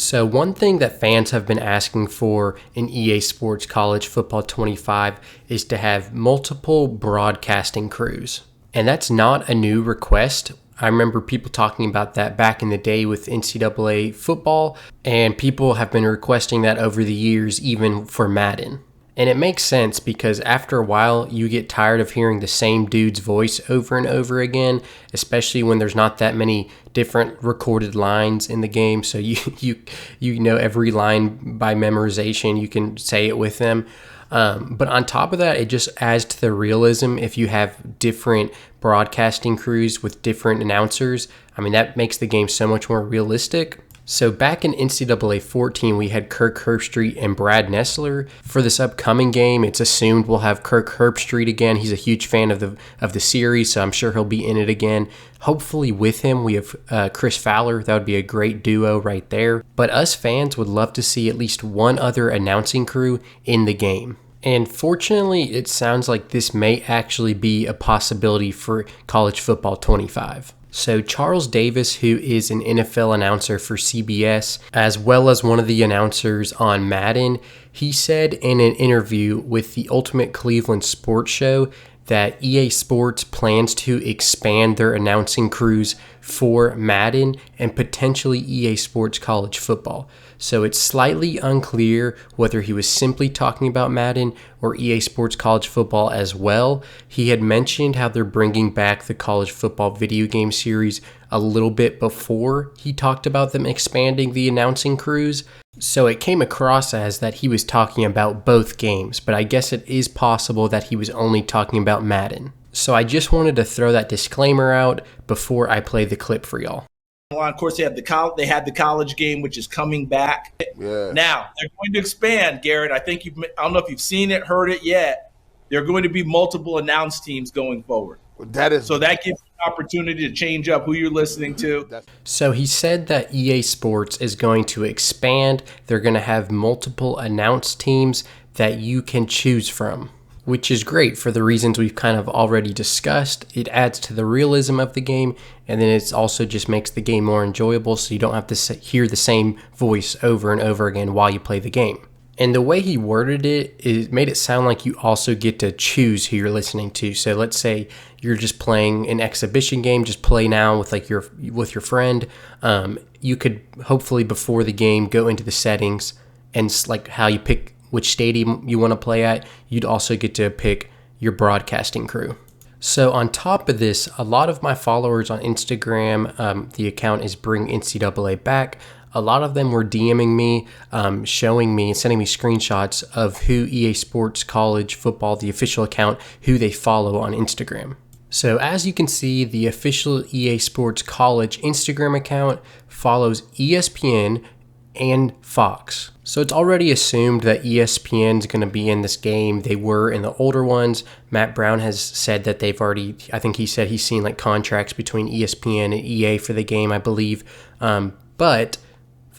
So one thing that fans have been asking for in EA Sports College Football 25 is to have multiple broadcasting crews. And that's not a new request. I remember people talking about that back in the day with NCAA football, and people have been requesting that over the years, even for Madden. And it makes sense because after a while, you get tired of hearing the same dude's voice over and over again, especially when there's not that many different recorded lines in the game. So you know every line by memorization. You can say it with them. But on top of that, it just adds to the realism if you have different broadcasting crews with different announcers. I mean, that makes the game so much more realistic. So back in NCAA 14, we had Kirk Herbstreit and Brad Nessler. For this upcoming game, it's assumed we'll have Kirk Herbstreit again. He's a huge fan of the series, so I'm sure he'll be in it again. Hopefully with him, we have Chris Fowler. That would be a great duo right there. But us fans would love to see at least one other announcing crew in the game. And fortunately, it sounds like this may actually be a possibility for College Football 25. So Charles Davis, who is an NFL announcer for CBS, as well as one of the announcers on Madden, he said in an interview with the Ultimate Cleveland Sports Show that EA Sports plans to expand their announcing crews for Madden and potentially EA Sports College Football. So it's slightly unclear whether he was simply talking about Madden or EA Sports College Football as well. He had mentioned how they're bringing back the college football video game series a little bit before he talked about them expanding the announcing crews. So it came across as that he was talking about both games, but I guess it is possible that he was only talking about Madden. So I just wanted to throw that disclaimer out before I play the clip for y'all. Of course, they had the college game, which is coming back. Yeah. Now they're going to expand, Garrett. I don't know if you've seen it, heard it yet. There are going to be multiple announced teams going forward. That gives you an opportunity to change up who you're listening to. So he said that EA Sports is going to expand. They're going to have multiple announced teams that you can choose from, which is great for the reasons we've kind of already discussed. It adds to the realism of the game, and then it also just makes the game more enjoyable so you don't have to hear the same voice over and over again while you play the game. And the way he worded it made it sound like you also get to choose who you're listening to. So let's say you're just playing an exhibition game, just play now with your friend. You could hopefully before the game go into the settings and like how you pick which stadium you want to play at. You'd also get to pick your broadcasting crew. So on top of this, a lot of my followers on Instagram, the account is Bring NCAA Back. A lot of them were DMing me, showing me, sending me screenshots of who EA Sports College Football, the official account, who they follow on Instagram. So as you can see, the official EA Sports College Instagram account follows ESPN and Fox. So it's already assumed that ESPN is going to be in this game. They were in the older ones. Matt Brown has said that they've already, I think he said he's seen like contracts between ESPN and EA for the game, I believe. But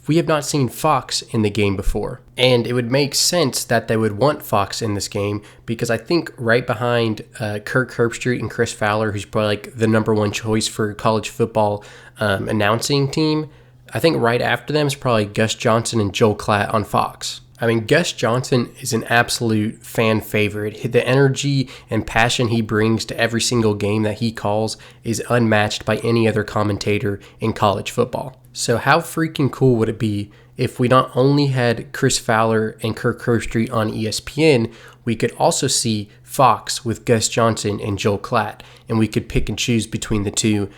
we have not seen Fox in the game before. And it would make sense that they would want Fox in this game because I think right behind Kirk Herbstreit and Chris Fowler, who's probably like the number one choice for college football announcing team, I think right after them is probably Gus Johnson and Joel Klatt on Fox. I mean, Gus Johnson is an absolute fan favorite. The energy and passion he brings to every single game that he calls is unmatched by any other commentator in college football. So how freaking cool would it be if we not only had Chris Fowler and Kirk Herbstreit on ESPN, we could also see Fox with Gus Johnson and Joel Klatt, and we could pick and choose between the two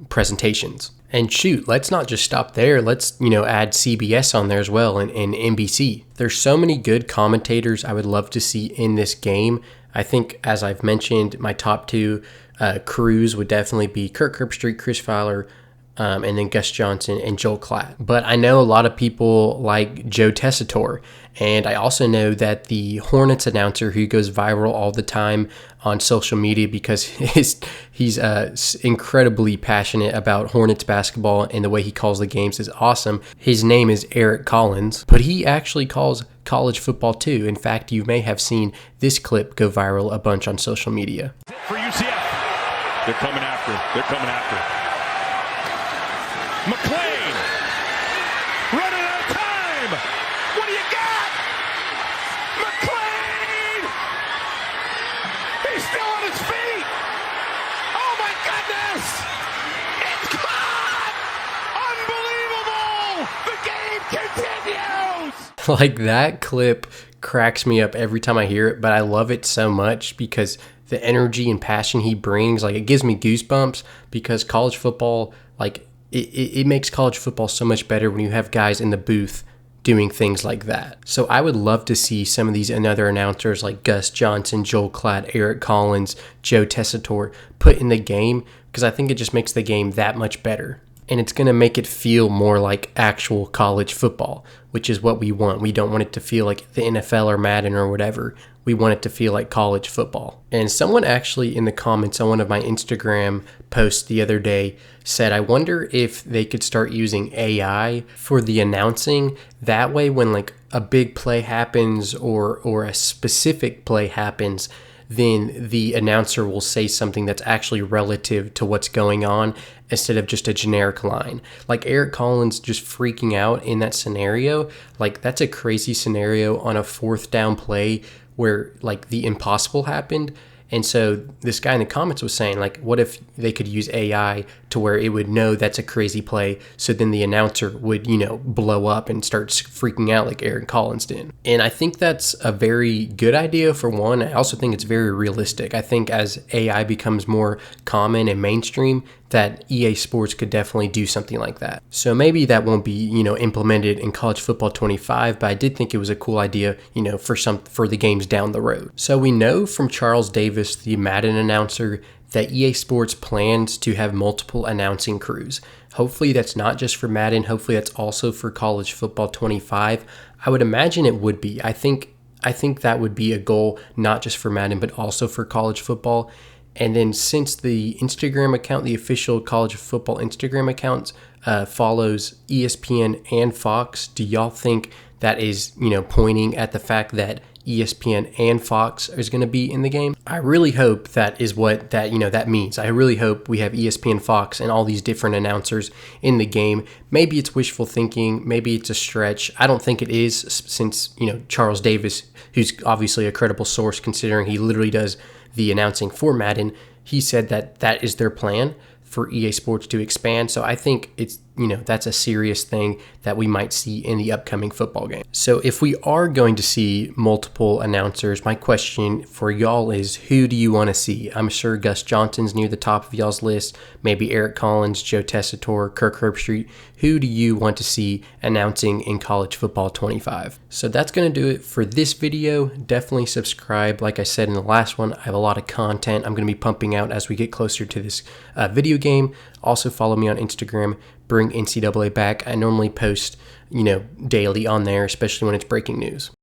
presentations. And shoot, let's not just stop there. Let's, add CBS on there as well and NBC. There's so many good commentators I would love to see in this game. I think, as I've mentioned, my top two crews would definitely be Kirk Herbstreit, Chris Fowler, and then Gus Johnson and Joel Klatt. But I know a lot of people like Joe Tessitore, and I also know that the Hornets announcer who goes viral all the time on social media because he's incredibly passionate about Hornets basketball and the way he calls the games is awesome. His name is Eric Collins, but he actually calls college football too. In fact, you may have seen this clip go viral a bunch on social media. For UCF, they're coming after. McClain, running Like, that clip cracks me up every time I hear it, but I love it so much because the energy and passion he brings, like, it gives me goosebumps because college football, like, it makes college football so much better when you have guys in the booth doing things like that. So I would love to see some of these other announcers like Gus Johnson, Joel Klatt, Eric Collins, Joe Tessitore put in the game because I think it just makes the game that much better. And it's going to make it feel more like actual college football, which is what we want. We don't want it to feel like the NFL or Madden or whatever. We want it to feel like college football. And someone actually in the comments on one of my Instagram posts the other day said, I wonder if they could start using AI for the announcing. That way, when like a big play happens or a specific play happens, then the announcer will say something that's actually relative to what's going on instead of just a generic line. Like Eric Collins just freaking out in that scenario, like that's a crazy scenario on a 4th down play where like the impossible happened. And so this guy in the comments was saying, like, what if they could use AI to where it would know that's a crazy play, so then the announcer would, blow up and start freaking out like Aaron Collins did. And I think that's a very good idea for one. I also think it's very realistic. I think as AI becomes more common and mainstream, that EA Sports could definitely do something like that. So maybe that won't be, implemented in College Football 25, but I did think it was a cool idea, for the games down the road. So we know from Charles Davis, the Madden announcer, that EA Sports plans to have multiple announcing crews. Hopefully that's not just for Madden. Hopefully that's also for College Football 25. I would imagine it would be. I think that would be a goal, not just for Madden, but also for college football. And then since the Instagram account, the official college football Instagram account follows ESPN and Fox, do y'all think that is, pointing at the fact that ESPN and Fox is going to be in the game? I really hope that is what that means. I really hope we have ESPN, Fox, and all these different announcers in the game. Maybe it's wishful thinking. Maybe it's a stretch. I don't think it is, since, Charles Davis, who's obviously a credible source considering he literally does the announcing for Madden, he said that is their plan for EA Sports to expand. So I think it's, that's a serious thing that we might see in the upcoming football game. So if we are going to see multiple announcers, my question for y'all is, who do you want to see? I'm sure Gus Johnson's near the top of y'all's list, maybe Eric Collins, Joe Tessitore, Kirk Herbstreit. Who do you want to see announcing in College Football 25? So that's going to do it for this video. Definitely subscribe. Like I said in the last one, I have a lot of content I'm going to be pumping out as we get closer to this video game. Also follow me on Instagram, Bring NCAA Back. I normally post, daily on there, especially when it's breaking news.